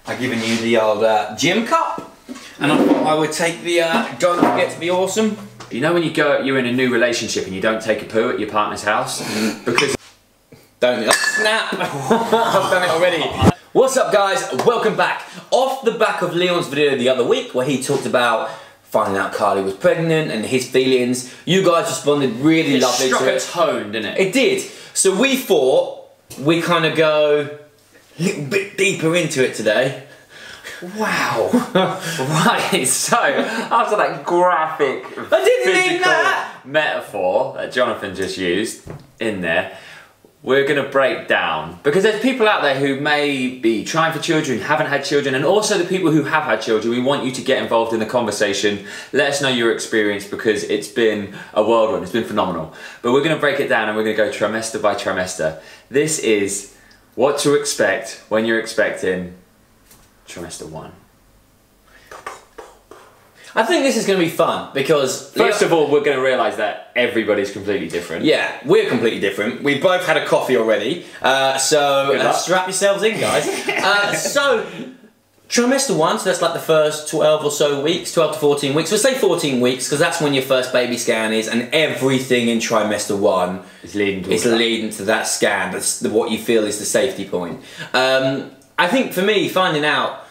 I've given you the old gym cup, and I thought I would take the Don't Forget to Be Awesome. You know when you're in a new relationship and you don't take a poo at your partner's house? Because... Don't snap! I've done it already. What's up guys, welcome back. Off the back of Leon's video the other week where he talked about finding out Carly was pregnant and his feelings, you guys responded really lovely to it. It struck a tone, didn't it? It did. So we thought we'd kind of go a little bit deeper into it today. Wow. Right, so after that graphic physical metaphor that Jonathan just used in there, we're going to break down, because there's people out there who may be trying for children, haven't had children, and also the people who have had children. We want you to get involved in the conversation. Let us know your experience, because it's been a whirlwind, it's been phenomenal. But we're going to break it down and we're going to go trimester by trimester. This is what to expect when you're expecting trimester 1. I think this is going to be fun because... First of all, we're going to realise that everybody's completely different. Yeah, we're completely different. We've both had a coffee already, so strap yourselves in, guys. So, trimester 1, so that's like the first 12 or so weeks, 12 to 14 weeks. We'll say 14 weeks because that's when your first baby scan is, and everything in trimester 1 is leading to that scan. That's what you feel is the safety point. I think for me, finding out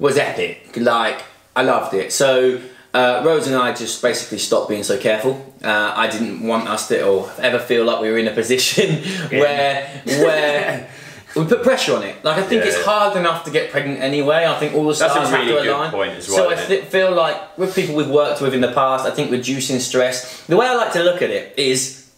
was epic. Like, I loved it. So Rose and I just basically stopped being so careful. I didn't want us to or ever feel like we were in a position where we put pressure on it. Like, I think it's hard enough to get pregnant anyway. I think all the stars have to align. Point as well, so I feel like with people we've worked with in the past, I think reducing stress. The way I like to look at it is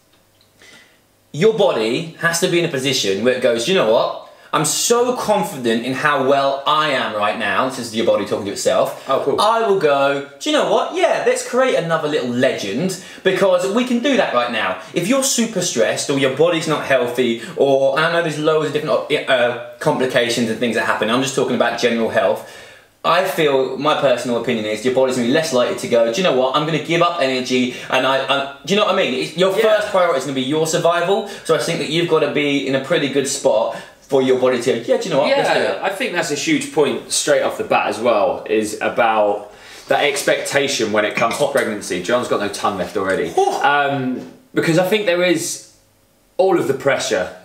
your body has to be in a position where it goes, you know what? I'm so confident in how well I am right now. This is your body talking to itself. Oh, cool. I will go, do you know what? Yeah, let's create another little legend because we can do that right now. If you're super stressed or your body's not healthy, or I know there's loads of different complications and things that happen. I'm just talking about general health. I feel, my personal opinion is, your body's going to be less likely to go, do you know what, I'm going to give up energy, and do you know what I mean? Your first priority is going to be your survival, so I think that you've got to be in a pretty good spot for your body to, do you know what, let's do it. I think that's a huge point straight off the bat as well, is about that expectation when it comes to pregnancy. John's got no tongue left already. Because I think there is, all of the pressure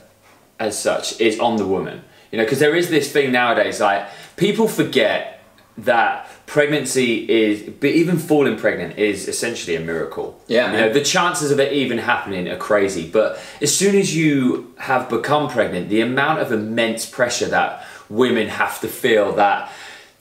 as such is on the woman. You know, because there is this thing nowadays, like, people forget that pregnancy is, but even falling pregnant is essentially a miracle. Yeah, you know, the chances of it even happening are crazy. But as soon as you have become pregnant, the amount of immense pressure that women have to feel that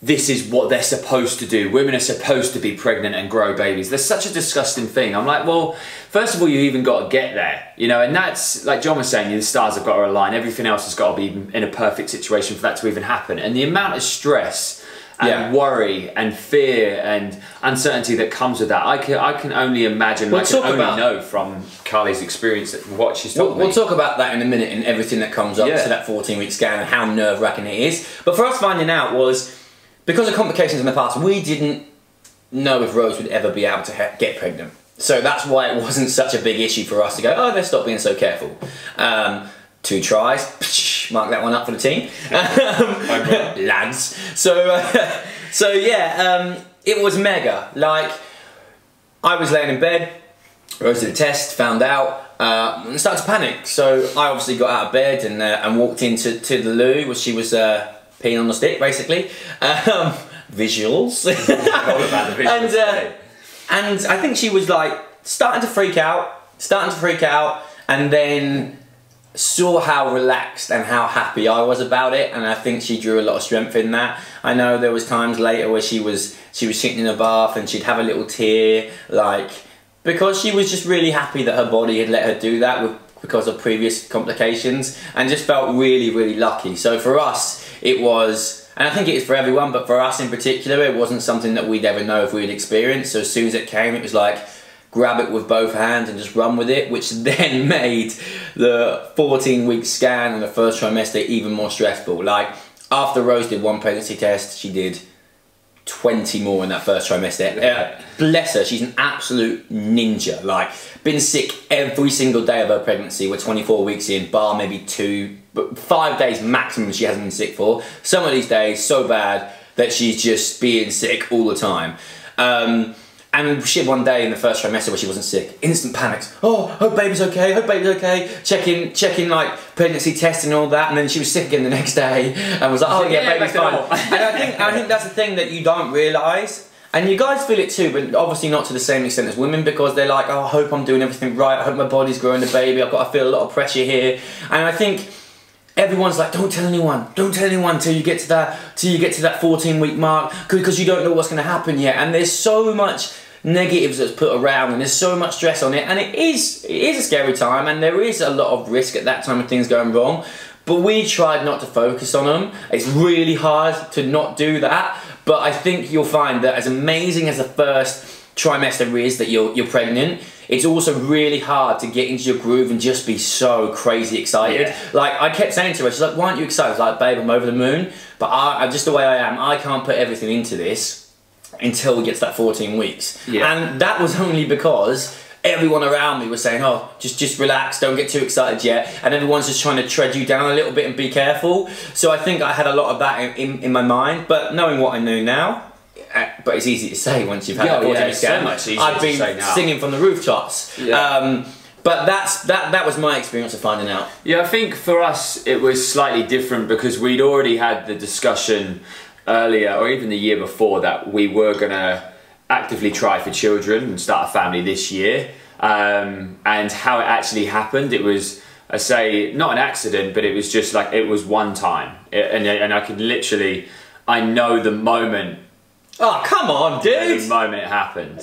this is what they're supposed to do. Women are supposed to be pregnant and grow babies. There's such a disgusting thing. I'm like, well, first of all, you even got to get there, you know, and that's, like John was saying, the stars have got to align. Everything else has got to be in a perfect situation for that to even happen. And the amount of stress and worry and fear and uncertainty that comes with that, I can only imagine, I can only know from Carly's experience what she's told me. We'll talk about that in a minute and everything that comes up to that 14-week scan and how nerve-wracking it is. But for us, finding out was, because of complications in the past, we didn't know if Rose would ever be able to get pregnant. So that's why it wasn't such a big issue for us to go, oh, let's stop being so careful. 2 tries, mark that one up for the team, lads. So yeah, it was mega. Like, I was laying in bed, Rose did a test, found out, and started to panic. So I obviously got out of bed and walked into the loo, where she was peeing on the stick, basically. Visuals. All about the visuals. And I think she was like starting to freak out, and then saw how relaxed and how happy I was about it, and I think she drew a lot of strength in that. I know there was times later where she was sitting in a bath and she'd have a little tear, like, because she was just really happy that her body had let her do that because of previous complications, and just felt really, really lucky. So for us, it was, and I think it is for everyone, but for us in particular, it wasn't something that we'd ever know if we'd experienced. So as soon as it came, it was like, grab it with both hands and just run with it, which then made the 14-week scan and the first trimester even more stressful. Like, after Rose did 1 pregnancy test, she did 20 more in that first trimester. Bless her, she's an absolute ninja. Like, been sick every single day of her pregnancy. We're 24 weeks in, bar maybe 2 but 5 days maximum she hasn't been sick for. Some of these days so bad that she's just being sick all the time. And she had one day in the first trimester where she wasn't sick. Instant panics. Oh, hope baby's okay, hope baby's okay. Checking like pregnancy tests and all that. And then she was sick again the next day and was like, oh yeah, baby's fine. And I think that's the thing that you don't realise. And you guys feel it too, but obviously not to the same extent as women, because they're like, oh, I hope I'm doing everything right. I hope my body's growing the baby. I've got to feel a lot of pressure here. And I think everyone's like, don't tell anyone till you get to that 14-week mark, because you don't know what's going to happen yet. And there's so much negatives that's put around, and there's so much stress on it, and it is a scary time, and there is a lot of risk at that time of things going wrong. But we tried not to focus on them. It's really hard to not do that. But I think you'll find that as amazing as the first trimester is that you're pregnant, it's also really hard to get into your groove and just be so crazy excited. Yeah. Like, I kept saying to her, she's like, why aren't you excited? I was like, babe, I'm over the moon. But I'm just the way I am. I can't put everything into this until we get to that 14 weeks. Yeah. And that was only because everyone around me was saying, oh, just relax, don't get too excited yet. And everyone's just trying to tread you down a little bit and be careful. So I think I had a lot of that in my mind. But knowing what I know now, but it's easy to say once you've had that 14 scan. So much easier I've been to say now. Singing from the rooftops. Yeah. But that was my experience of finding out. Yeah, I think for us it was slightly different because we'd already had the discussion earlier, or even the year before, that we were going to actively try for children and start a family this year. And how it actually happened, it was, I say, not an accident, but it was just like, it was one time. And I could literally, I know the moment. Oh, come on, dude! The moment it happened.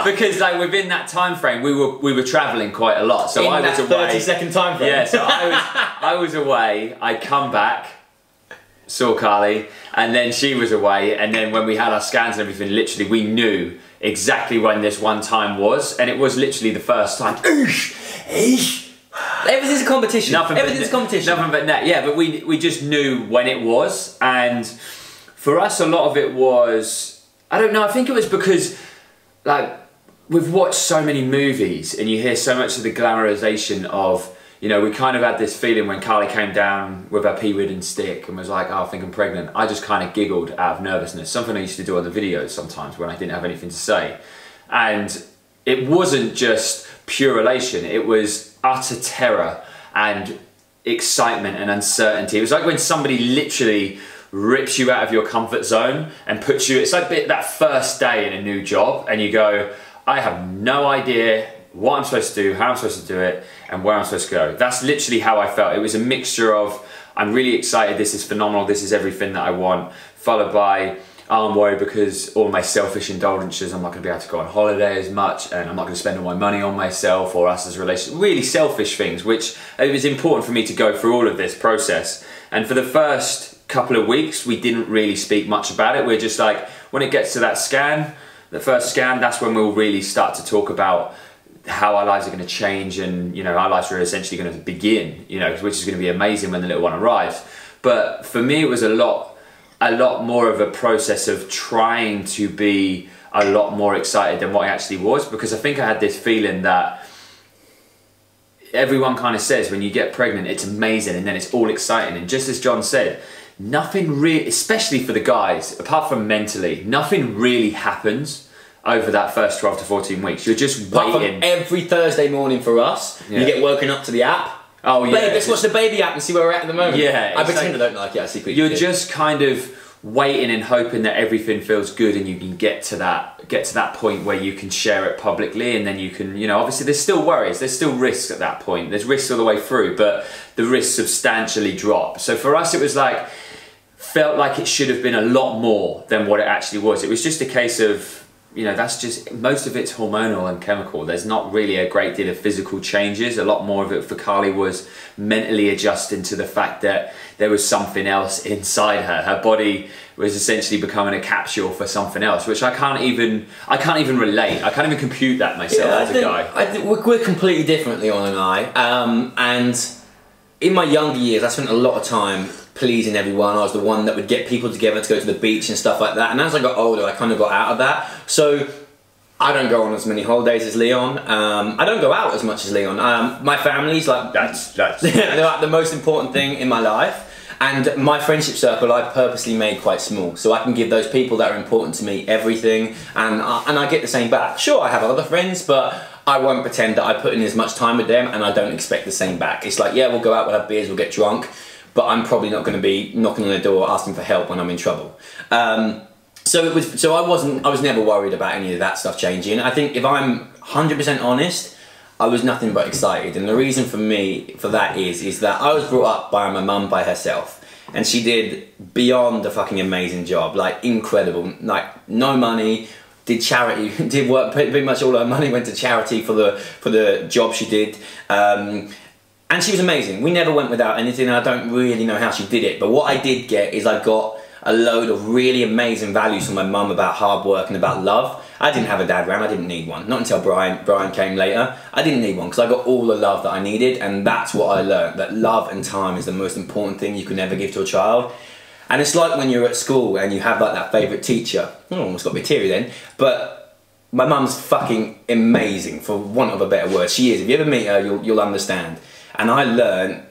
Because like within that time frame, we were travelling quite a lot. So I was away. 30-second time frame. Yeah, so I was away, I'd come back, saw Carly, and then she was away, and then when we had our scans and everything, literally we knew exactly when this one time was, and it was literally the first time. Everything's a competition. Everything's a competition. Nothing but net. Yeah, but we just knew when it was, and for us a lot of it was, I don't know, I think it was because like we've watched so many movies and you hear so much of the glamorization of, you know, we kind of had this feeling when Carly came down with her pea-ridden stick and was like, oh, I think I'm pregnant. I just kind of giggled out of nervousness. Something I used to do on the videos sometimes when I didn't have anything to say. And it wasn't just pure elation. It was utter terror and excitement and uncertainty. It was like when somebody literally rips you out of your comfort zone and puts you, it's like that first day in a new job and you go, I have no idea what I'm supposed to do, how I'm supposed to do it, and where I'm supposed to go. That's literally how I felt. It was a mixture of, I'm really excited, this is phenomenal, this is everything that I want, followed by, oh, I'm worried because all my selfish indulgences, I'm not going to be able to go on holiday as much, and I'm not going to spend all my money on myself or us as a relationship. Really selfish things, which it was important for me to go through all of this process. And for the first couple of weeks, we didn't really speak much about it. We're just like, when it gets to that scan, the first scan, that's when we'll really start to talk about how our lives are going to change, and you know, our lives are essentially going to begin, you know, which is going to be amazing when the little one arrives. But for me, it was a lot more of a process of trying to be a lot more excited than what I actually was, because I think I had this feeling that everyone kind of says when you get pregnant, it's amazing and then it's all exciting. And just as John said, nothing really, especially for the guys, apart from mentally, nothing really happens over that first 12 to 14 weeks. You're just waiting. Every Thursday morning for us, you get woken up to the app. Oh yeah. Babe, let's watch the baby app and see where we're at the moment. Yeah. I pretend I don't like it, I secretly You're just kind of waiting and hoping that everything feels good and you can get to that point where you can share it publicly, and then you can, you know, obviously there's still worries, there's still risks at that point. There's risks all the way through, but the risks substantially drop. So for us it was like, felt like it should have been a lot more than what it actually was. It was just a case of, you know, that's just, most of it's hormonal and chemical. There's not really a great deal of physical changes. A lot more of it for Carly was mentally adjusting to the fact that there was something else inside her. Her body was essentially becoming a capsule for something else, which I can't even relate. I can't even compute that myself as a guy. I think we're completely different, Leon and I. And in my younger years, I spent a lot of time pleasing everyone. I was the one that would get people together to go to the beach and stuff like that. And as I got older, I kind of got out of that. So I don't go on as many holidays as Leon. I don't go out as much as Leon. My family's like That's they're like the most important thing in my life. And my friendship circle I purposely made quite small, so I can give those people that are important to me everything, and I get the same back. Sure, I have other friends, but I won't pretend that I put in as much time with them and I don't expect the same back. It's like, yeah, we'll go out, we'll have beers, we'll get drunk, but I'm probably not going to be knocking on the door asking for help when I'm in trouble. So I was never worried about any of that stuff changing. I think if I'm 100% honest, I was nothing but excited, and the reason for that is that I was brought up by my mum by herself, and she did beyond a fucking amazing job, like incredible, like no money, did charity, did work, pretty much all her money went to charity for the job she did, and she was amazing. We never went without anything. I don't really know how she did it, but what I did get is I got a load of really amazing values from my mum about hard work and about love. I didn't have a dad around, I didn't need one. Not until Brian came later. I didn't need one because I got all the love that I needed, and that's what I learned, that love and time is the most important thing you can ever give to a child. And it's like when you're at school and you have like that favourite teacher. Oh, almost got a bit teary then. But my mum's fucking amazing, for want of a better word. She is. If you ever meet her, you'll understand. And I learned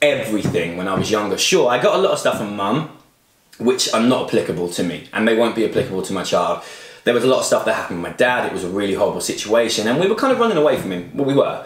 everything when I was younger. Sure, I got a lot of stuff from mum, which are not applicable to me, and they won't be applicable to my child. There was a lot of stuff that happened with my dad. It was a really horrible situation, and we were kind of running away from him. Well, we were.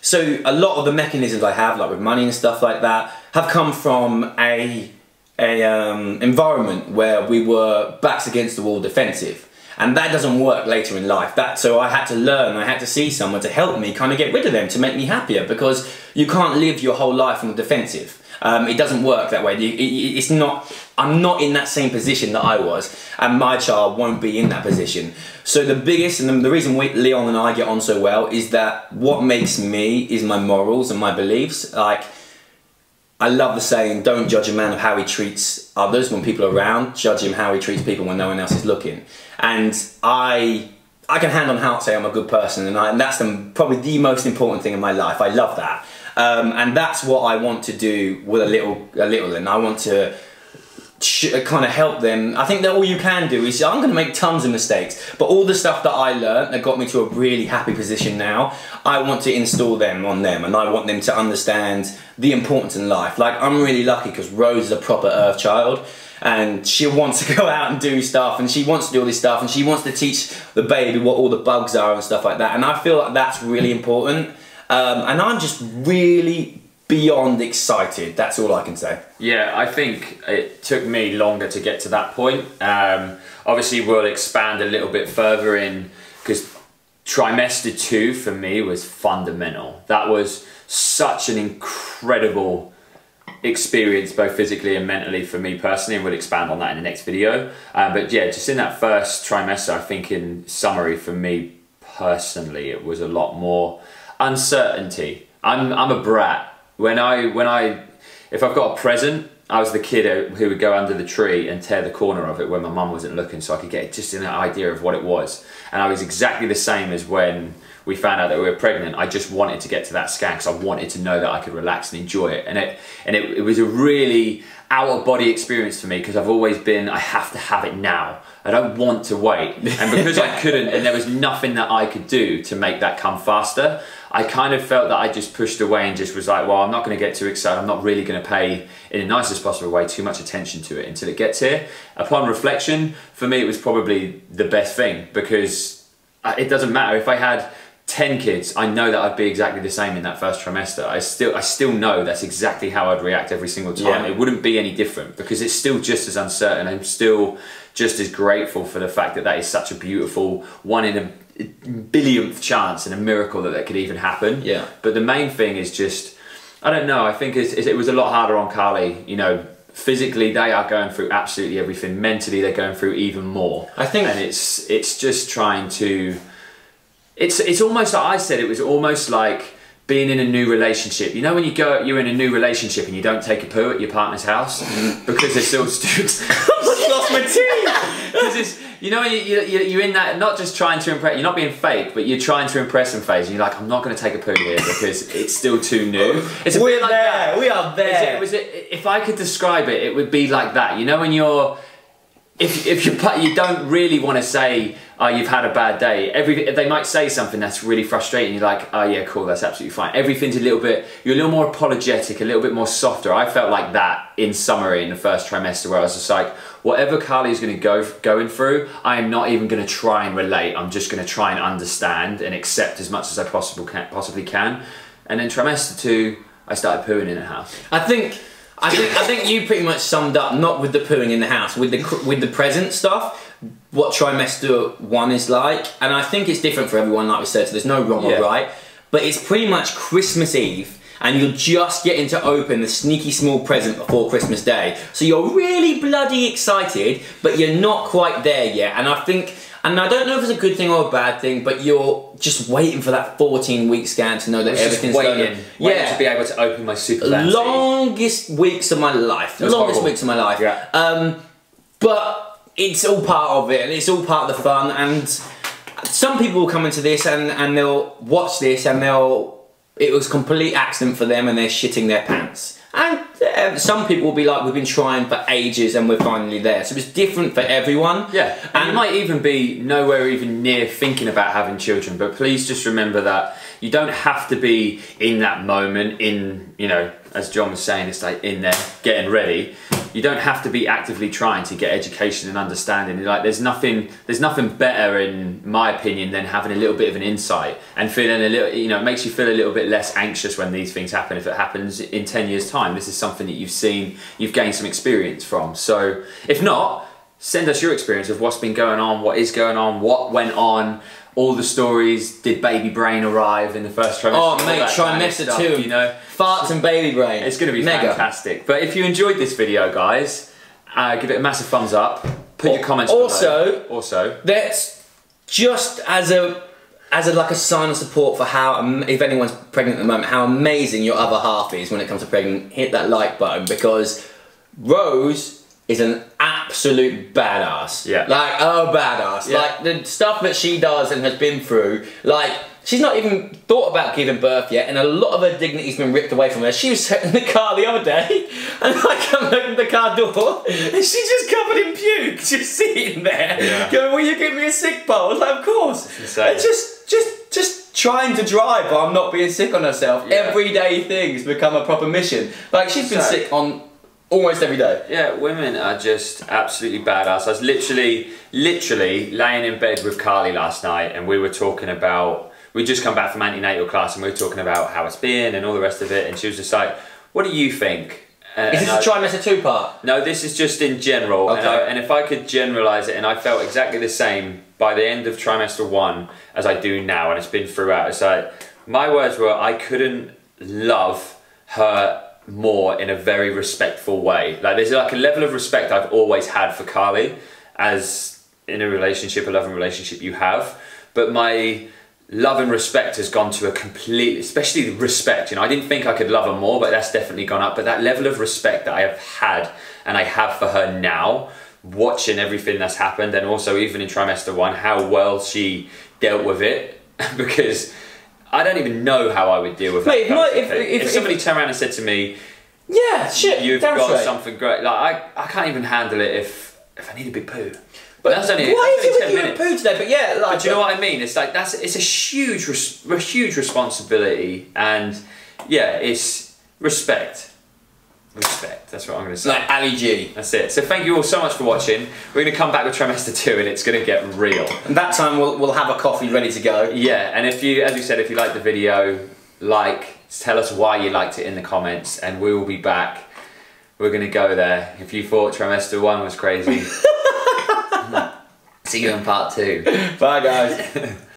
So a lot of the mechanisms I have, like with money and stuff like that, have come from a environment where we were backs against the wall defensive. And that doesn't work later in life. So I had to learn, I had to see someone to help me kind of get rid of them, to make me happier, because you can't live your whole life on the defensive. It doesn't work that way. It's not. I'm not in that same position that I was, and my child won't be in that position. So the biggest, and the reason Leon and I get on so well, is that what makes me is my morals and my beliefs. Like, I love the saying, don't judge a man of how he treats others when people are around, judge him how he treats people when no one else is looking. And I can hand on heart say I'm a good person, and that's probably the most important thing in my life. I love that. And that's what I want to do with a little, and I want to kind of help them. I think that all you can do is, I'm going to make tons of mistakes, but all the stuff that I learned that got me to a really happy position now, I want to install them on them, and I want them to understand the importance in life. Like, I'm really lucky because Rose is a proper earth child, and she wants to go out and do stuff, and she wants to do all this stuff, and she wants to teach the baby what all the bugs are and stuff like that, and I feel like that's really important. And I'm just really beyond excited. That's all I can say. Yeah, I think it took me longer to get to that point. Obviously, we'll expand a little bit further in, because trimester 2 for me was fundamental. That was such an incredible experience, both physically and mentally, for me personally, and we'll expand on that in the next video. But yeah, just in that first trimester, I think in summary for me personally, it was a lot more uncertainty. I'm a brat. If I've got a present, I was the kid who would go under the tree and tear the corner of it when my mum wasn't looking, so I could get just an idea of what it was. And I was exactly the same as when we found out that we were pregnant. I just wanted to get to that scan because I wanted to know that I could relax and enjoy it. And it was a really out of body experience for me, because I've always been, I have to have it now. I don't want to wait. And because I couldn't, and there was nothing that I could do to make that come faster, I kind of felt that I just pushed away and just was like, well, I'm not going to get too excited. I'm not really going to pay, in the nicest possible way, too much attention to it until it gets here. Upon reflection, for me, it was probably the best thing, because it doesn't matter if I had 10 kids, I know that I'd be exactly the same in that first trimester. I still know that's exactly how I'd react every single time. Yeah. It wouldn't be any different, because it's still just as uncertain. I'm still just as grateful for the fact that that is such a beautiful 1 in a billionth chance, and a miracle that could even happen. Yeah. But the main thing is just, I don't know, I think it was a lot harder on Carly. You know, physically they are going through absolutely everything. Mentally they're going through even more. I think, and it's just trying to. It's almost like I said, it was almost like being in a new relationship. You know when you're in a new relationship and you don't take a poo at your partner's house because they're still I lost my teeth. Because it's, you know, you're in that, not just trying to impress, you're not being fake, but you're trying to impress them phase. And you're like, I'm not going to take a poo here because it's still too new. It's a bit like that. We are there. If I could describe it, it would be like that. You know when you're if you don't really want to say, oh, you've had a bad day. They might say something that's really frustrating. You're like, oh yeah, cool, that's absolutely fine. Everything's you're a little more apologetic, a little bit more softer. I felt like that in summary in the first trimester, where I was just like, whatever Carly's going to going through, I am not even going to try and relate. I'm just going to try and understand and accept as much as I possibly can. And then trimester 2, I started pooing in the house. I think you pretty much summed up, not with the pooing in the house, with the present stuff, what trimester 1 is like. And I think it's different for everyone, like we said, so there's no wrong or right. But it's pretty much Christmas Eve, and you're just getting to open the sneaky small present before Christmas Day. So you're really bloody excited, but you're not quite there yet. And I think, and I don't know if it's a good thing or a bad thing, but you're just waiting for that 14-week scan to know that everything's waiting to be able to open my super fancy. Longest weeks of my life. Longest weeks of my life. Yeah. But it's all part of it, and it's all part of the fun. And some people will come into this and they'll watch this and it was a complete accident for them and they're shitting their pants. And some people will be like, we've been trying for ages and we're finally there. So it's different for everyone. Yeah, and you might even be nowhere even near thinking about having children, but please just remember that you don't have to be in that moment, you know, as John was saying, it's like in there, getting ready. You don't have to be actively trying to get education and understanding. Like there's nothing better, in my opinion, than having a little bit of an insight and feeling a little, you know, it makes you feel a little bit less anxious when these things happen. If it happens in 10 years' time, this is something that you've seen, you've gained some experience from. So if not, send us your experience of what's been going on, what is going on, what went on, all the stories. Did baby brain arrive in the first trimester? Oh mate, trimester 2, you know, farts and baby brain. It's going to be fantastic. But if you enjoyed this video, guys, give it a massive thumbs up. Put your comments below. Also, that's just as a like a sign of support for how, if anyone's pregnant at the moment, how amazing your other half is when it comes to pregnant. Hit that like button, because Rose is an absolute badass. Yeah. Like, oh, badass. Yeah. Like, the stuff that she does and has been through, like, she's not even thought about giving birth yet, and a lot of her dignity's been ripped away from her. She was sitting in the car the other day, and I come open the car door, and she's just covered in puke, just sitting there. Yeah. Going, will you give me a sick bowl? I was like, of course. And just trying to drive while I'm not being sick on herself. Yeah. Everyday things become a proper mission. Like, she's been sick on almost every day. Yeah, women are just absolutely badass. I was literally laying in bed with Carly last night, and we were talking about, we'd just come back from antenatal class, and we were talking about how it's been and all the rest of it, and she was just like, what do you think? Is this a trimester 2 part? No, this is just in general. Okay. And if I could generalise it, and I felt exactly the same by the end of trimester 1 as I do now, and it's been throughout. It's like, my words were, I couldn't love her more in a very respectful way. Like, there's like a level of respect I've always had for Carly, as in a relationship, a loving relationship you have, but my love and respect has gone to a complete, especially respect, you know, I didn't think I could love her more, but that's definitely gone up. But that level of respect that I have had and I have for her now, watching everything that's happened, and also even in trimester 1, how well she dealt with it, because I don't even know how I would deal with that. If somebody turned around and said to me, yeah, shit, you've got something great, like I can't even handle it if I need a big poo. But that's only, why that's is only it with you poo today? But yeah, like, but do you know what I mean? It's like, it's a huge responsibility, and yeah, it's respect. Respect, that's what I'm going to say. Like Ali G. That's it. So thank you all so much for watching. We're going to come back with trimester 2, and it's going to get real. And that time we'll have a coffee ready to go. Yeah, and if you, as we said, if you liked the video, tell us why you liked it in the comments, and we will be back. We're going to go there. If you thought trimester 1 was crazy, see you in part 2. Bye guys.